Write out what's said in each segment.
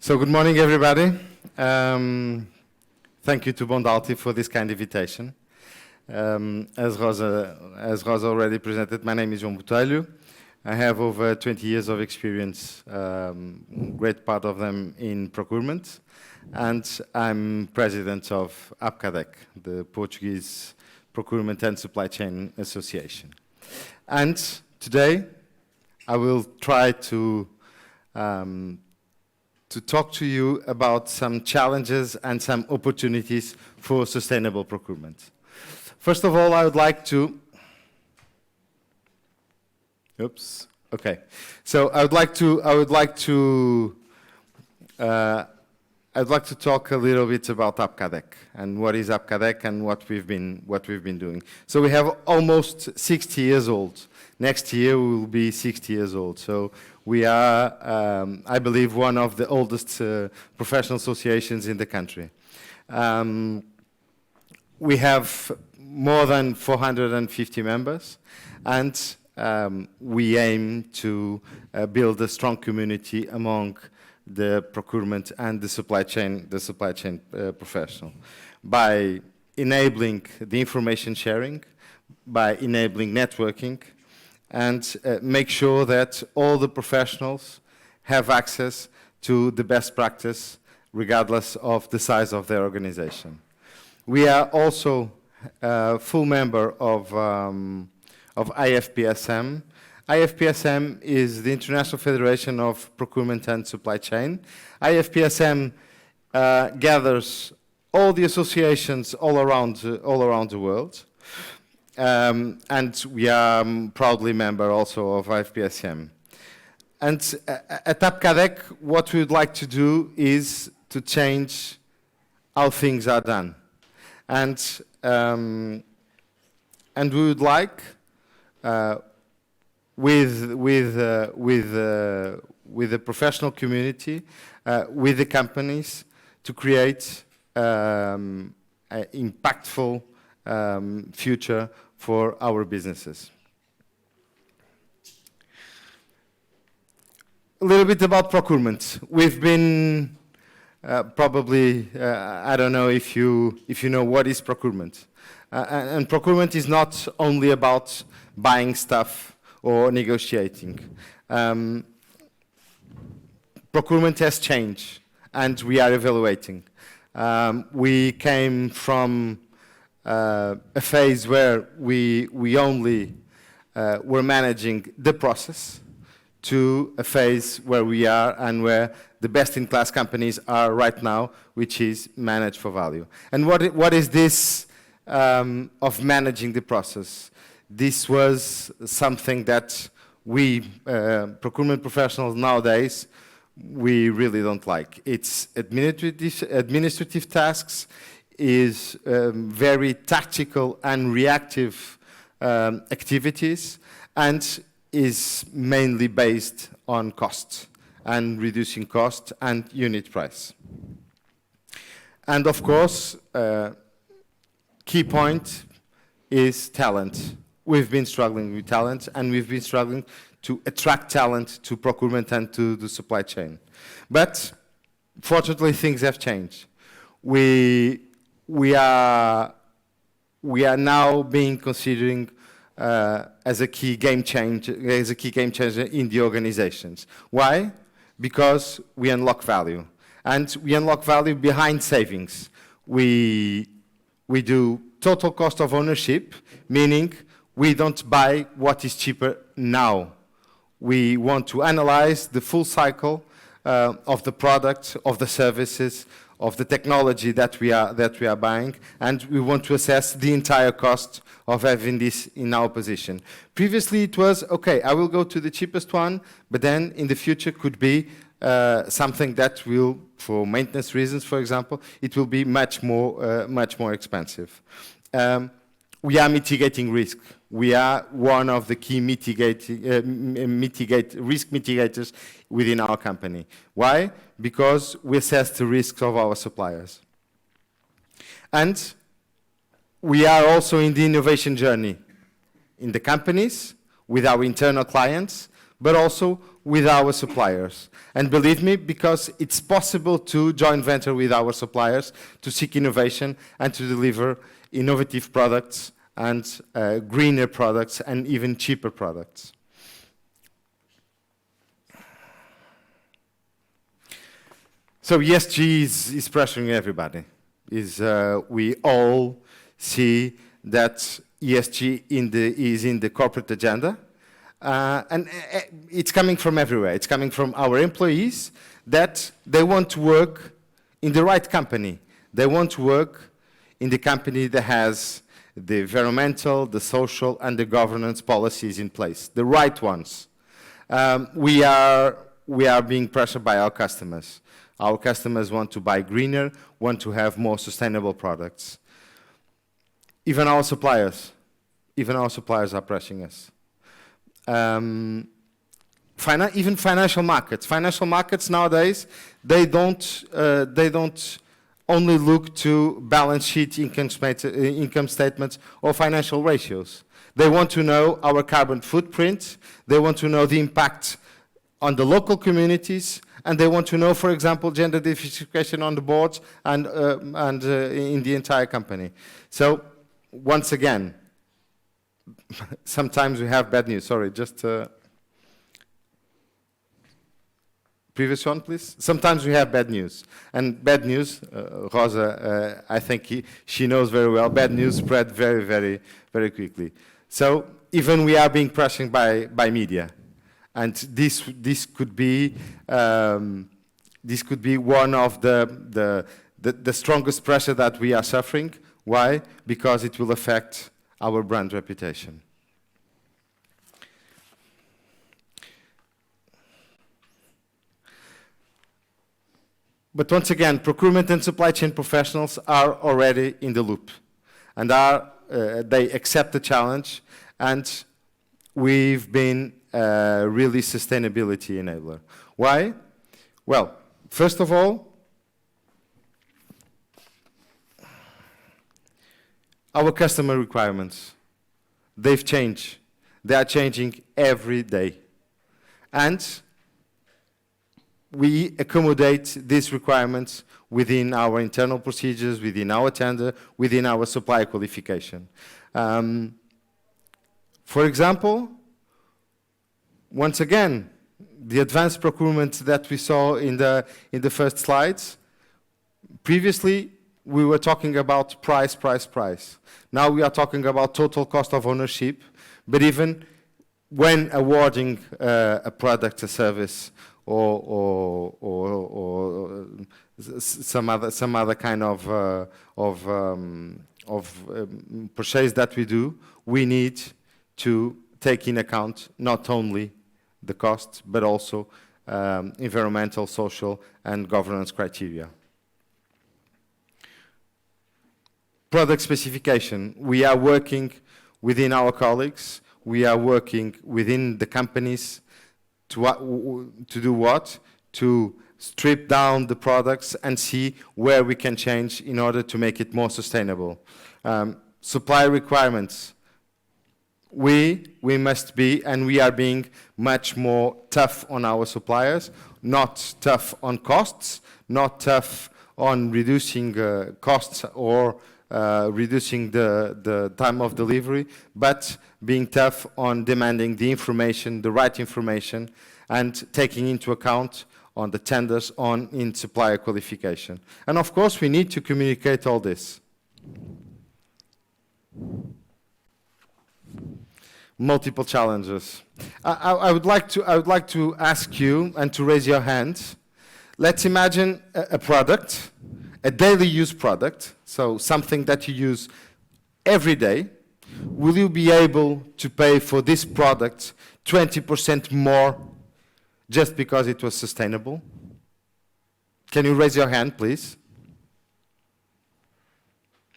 So good morning, everybody. Thank you to Bondalti for this kind invitation. As Rosa already presented, my name is João Botelho. I have over 20 years of experience, great part of them in procurement, and I'm president of APCADEC, the Portuguese Procurement and Supply Chain Association. And today, I will try to talk to you about some challenges and some opportunities for sustainable procurement. First of all, I would like to... Oops. Okay. So I would like to talk a little bit about APCADEC and what is APCADEC and what we've been doing. So we have almost 60 years old. Next year we will be 60 years old. So we are, I believe, one of the oldest professional associations in the country. We have more than 450 members, and we aim to build a strong community among the procurement and the supply chain professional by enabling the information sharing, by enabling networking, and make sure that all the professionals have access to the best practice regardless of the size of their organization. We are also a full member of IFPSM. IFPSM is the International Federation of Procurement and Supply Chain. IFPSM gathers all the associations all around the world. And we are proudly member also of IFPSM. And at APCADEC, what we would like to do is to change how things are done. And we would like, with the professional community, with the companies, to create an impactful future for our businesses. A little bit about procurement. We've been probably, I don't know if you know what is procurement. And procurement is not only about buying stuff or negotiating. Procurement has changed, and we are evaluating. We came from a phase where we only were managing the process to a phase where we are and where the best-in-class companies are right now, which is manage for value. And what is this of managing the process? This was something that we, procurement professionals nowadays, we really don't like. It's administrative tasks, is very tactical and reactive activities, and is mainly based on cost and reducing cost and unit price. And of course, key point is talent. We've been struggling with talent, and we've been struggling to attract talent to procurement and to the supply chain. But fortunately, things have changed. We are now being considering as a key game changer in the organizations. Why? Because we unlock value, and we unlock value behind savings. We do total cost of ownership, meaning we don't buy what is cheaper now. We want to analyze the full cycle of the product, of the services, of the technology that we are buying, and we want to assess the entire cost of having this in our position. Previously it was, okay, I will go to the cheapest one, but then in the future could be something that will, for maintenance reasons, for example, it will be much more expensive. We are mitigating risk. We are one of the key risk mitigators within our company. Why? Because we assess the risks of our suppliers. And we are also in the innovation journey in the companies, with our internal clients, but also with our suppliers. And believe me, because it's possible to joint venture with our suppliers to seek innovation and to deliver innovative products and greener products and even cheaper products. So ESG is pressuring everybody. We all see that ESG is in the corporate agenda. And it's coming from everywhere. It's coming from our employees that they want to work in the right company. They want to work in the company that has the environmental, the social, and the governance policies in place, the right ones. We are being pressured by our customers. Our customers want to buy greener, want to have more sustainable products. Even our suppliers are pressuring us. Even financial markets. Financial markets nowadays, they don't only look to balance sheet, income statements, or financial ratios. They want to know our carbon footprint. They want to know the impact on the local communities, and they want to know, for example, gender diversification on the boards and in the entire company. So, once again, sometimes we have bad news. Sorry, just previous one, please. Sometimes we have bad news. And bad news, Rosa, I think she knows very well, bad news spread very, very, very quickly. So even we are being pressured by media. And this could be one of the strongest pressure that we are suffering. Why? Because it will affect our brand reputation. But once again, procurement and supply chain professionals are already in the loop, and they accept the challenge, and we've been really sustainability enabler. Why? Well, first of all, our customer requirements, they've changed. They are changing every day. And we accommodate these requirements within our internal procedures, within our tender, within our supply qualification. For example, once again, the advanced procurement that we saw in the first slides, previously we were talking about price. Now we are talking about total cost of ownership, but even when awarding a product, a service, or some other kind of purchase that we do, we need to take in account not only the cost, but also environmental, social, and governance criteria. Product specification. We are working within our colleagues. We are working within the companies to do what? To strip down the products and see where we can change in order to make it more sustainable. Supply requirements. We must be, and we are being much more tough on our suppliers, not tough on costs, not tough on reducing costs or reducing the time of delivery, but being tough on demanding the information, the right information, and taking into account on the tenders in supplier qualification. And of course, we need to communicate all this. Multiple challenges. I would like to ask you and to raise your hand. Let's imagine a product, a daily use product, so something that you use every day. Will you be able to pay for this product 20% more just because it was sustainable? Can you raise your hand, please?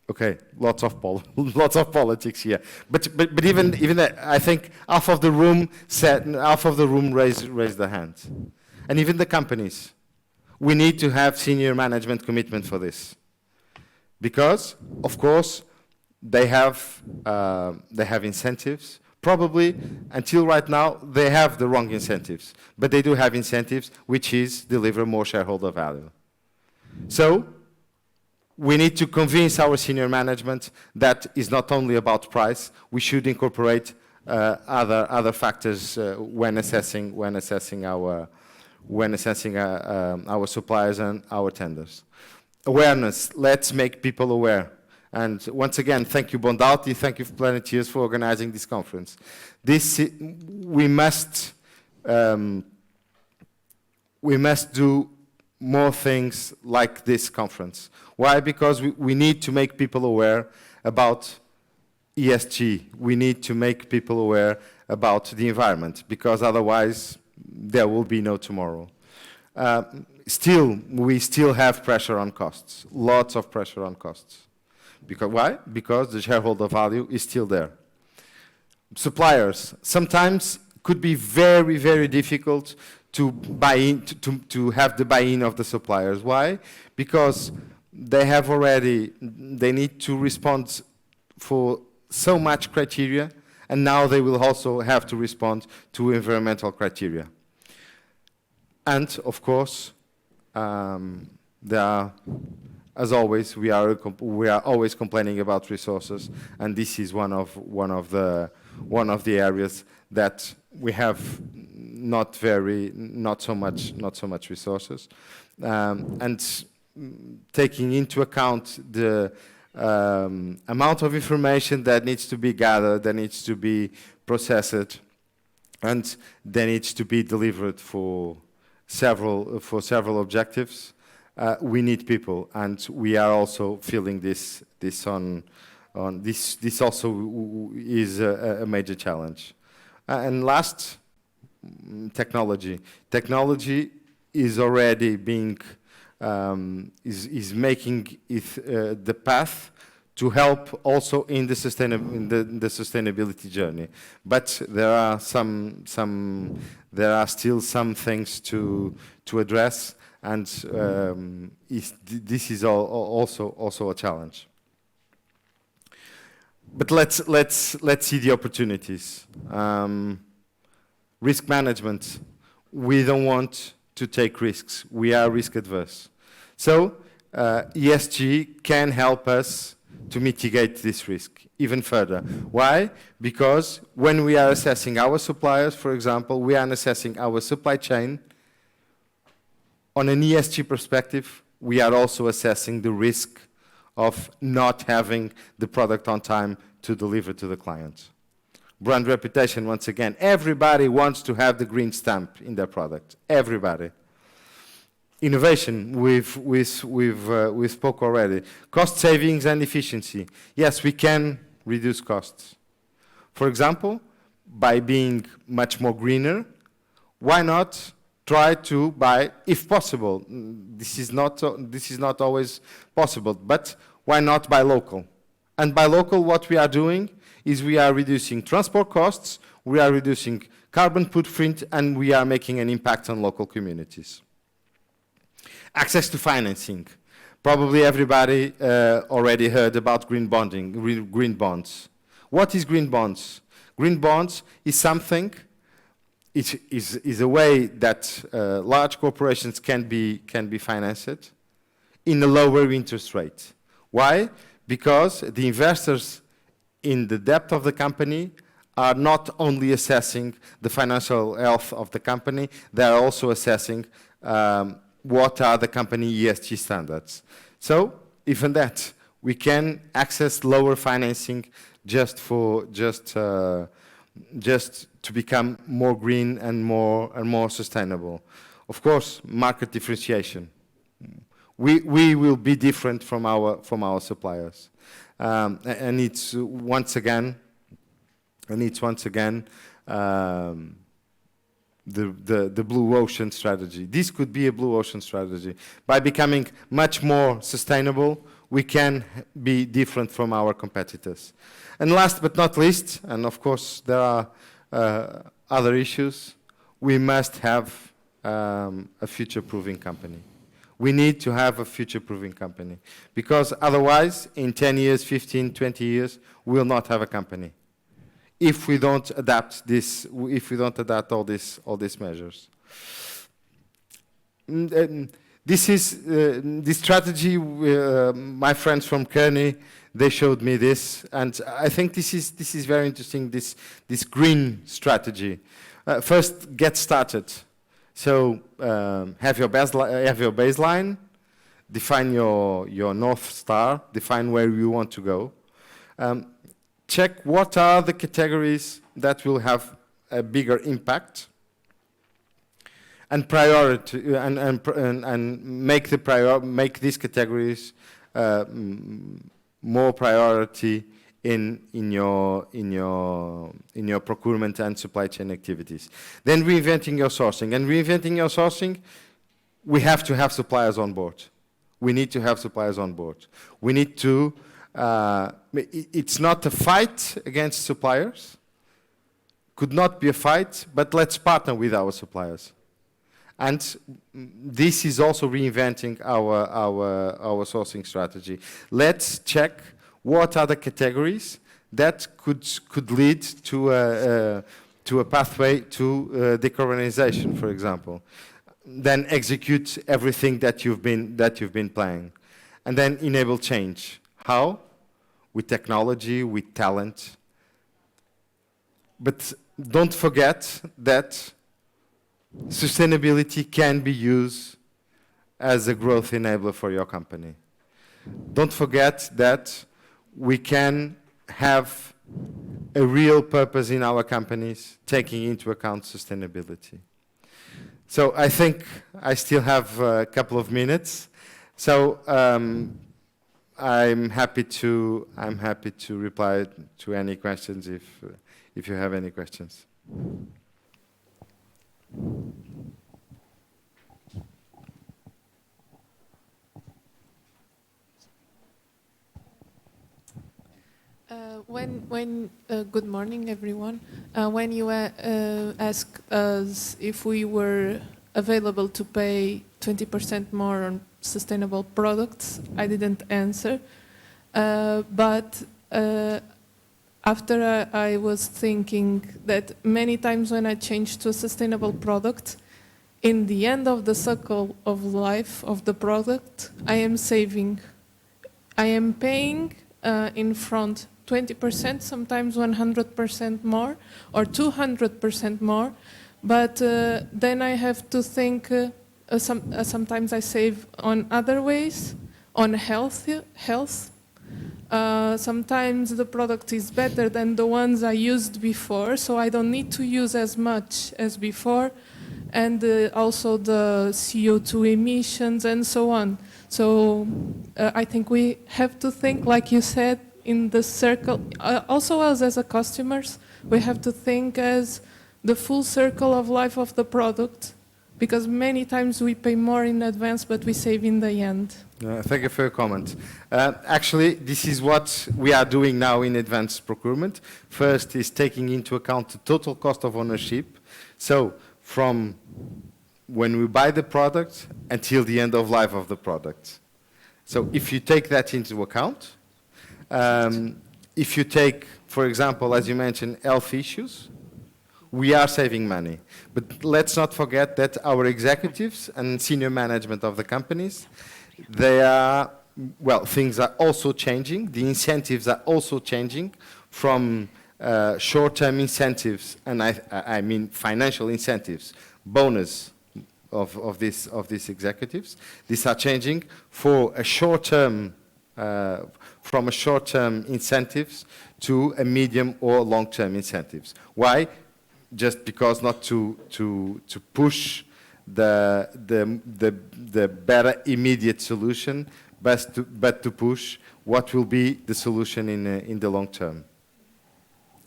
Okay, lots of politics here. But even that, I think half of the room raised their hands, and even the companies. We need to have senior management commitment for this, because of course they have incentives, Probably, until right now, they have the wrong incentives. But they do have incentives, which is deliver more shareholder value. So, we need to convince our senior management that it's not only about price, we should incorporate other factors when assessing our suppliers and our tenders. Awareness, let's make people aware. And once again, thank you Bondalti, thank you Planetiers for organizing this conference. We must do more things like this conference. Why? Because we need to make people aware about ESG. We need to make people aware about the environment, because otherwise there will be no tomorrow. We still have pressure on costs, lots of pressure on costs. Because why? Because the shareholder value is still there. Suppliers, sometimes could be very, very difficult to buy in, to have the buy-in of the suppliers. Why? Because they need to respond for so much criteria, and now they will also have to respond to environmental criteria. And of course, there are, as always, we are always complaining about resources, and this is one of the areas that we have not so much resources, and taking into account the amount of information that needs to be gathered, that needs to be processed, and that needs to be delivered for several objectives. We need people, and we are also feeling this on this also is a major challenge. And last, technology. Technology is already being is making it the path to help also in the sustainability journey. But there are still some things to address, and this is also a challenge. But let's see the opportunities. Risk management. We don't want to take risks. We are risk adverse. So ESG can help us to mitigate this risk even further. Why? Because when we are assessing our suppliers, for example, we are assessing our supply chain. On an ESG perspective, we are also assessing the risk of not having the product on time to deliver to the client. Brand reputation, once again, everybody wants to have the green stamp in their product. Everybody. Innovation, we spoke already. Cost savings and efficiency. Yes, we can reduce costs. For example, by being much more greener, why not try to buy, if possible? This is not always possible, but why not buy local? And by local, what we are doing is we are reducing transport costs, we are reducing carbon footprint, and we are making an impact on local communities. Access to financing. Probably everybody already heard about green bonding, green bonds. What is green bonds? Green bonds is something, is a way that large corporations can be financed in a lower interest rate. Why? Because the investors in the debt of the company are not only assessing the financial health of the company, they are also assessing what are the company ESG standards. So, even that, we can access lower financing just to become more green and more sustainable. Of course, market differentiation. We will be different from our suppliers, and it's once again the blue ocean strategy. This could be a blue ocean strategy. By becoming much more sustainable, we can be different from our competitors. And last but not least, and of course there are other issues, we must have a future-proofing company. We need to have a future-proofing company, because otherwise, in 10 years, 15, 20 years, we will not have a company. if we don't adapt this, if we don't adapt all these measures. This strategy. My friends from Kearney, they showed me this, and I think this is very interesting. This green strategy. First, get started. So have your baseline, define your North Star, define where you want to go. Check what are the categories that will have a bigger impact, and priority and make these categories more priority in your procurement and supply chain activities. Then reinventing your sourcing. And reinventing your sourcing, we have to have suppliers on board. We need to have suppliers on board. We need to, it's not a fight against suppliers. Could not be a fight, but let's partner with our suppliers. And this is also reinventing our sourcing strategy. Let's check what are the categories that could lead to a pathway to decarbonization, for example. Then execute everything that you've been planning, and then enable change. How? With technology, with talent. But don't forget that sustainability can be used as a growth enabler for your company. Don't forget that we can have a real purpose in our companies, taking into account sustainability. So I think I still have a couple of minutes. So I'm happy to reply to any questions if you have any questions. Good morning, everyone. When you asked us if we were available to pay 20% more on sustainable products, I didn't answer. But after I was thinking that many times when I change to a sustainable product, in the end of the cycle of life of the product, I am saving. I am paying in front 20%, sometimes 100% more, or 200% more. But then I have to think, sometimes I save on other ways, on health. Sometimes the product is better than the ones I used before, so I don't need to use as much as before. And also the CO2 emissions and so on. So I think we have to think, like you said, in the circle. Also us as a customers, we have to think as the full circle of life of the product, because many times we pay more in advance, but we save in the end. Thank you for your comment. Actually, this is what we are doing now in advanced procurement. First is taking into account the total cost of ownership. So from when we buy the product until the end of life of the product. So if you take that into account, if you take, for example, as you mentioned, health issues, we are saving money. But let's not forget that our executives and senior management of the companies, they are, well, things are also changing. The incentives are also changing from short-term incentives, and I mean financial incentives, bonus of these executives. These are changing for a short-term, from a short-term incentives to a medium or long-term incentives. Why? Just because not to push the better immediate solution, but to push what will be the solution in the long term.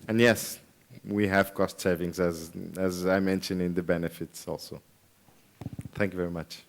And yes, we have cost savings as I mentioned in the benefits also. Thank you very much.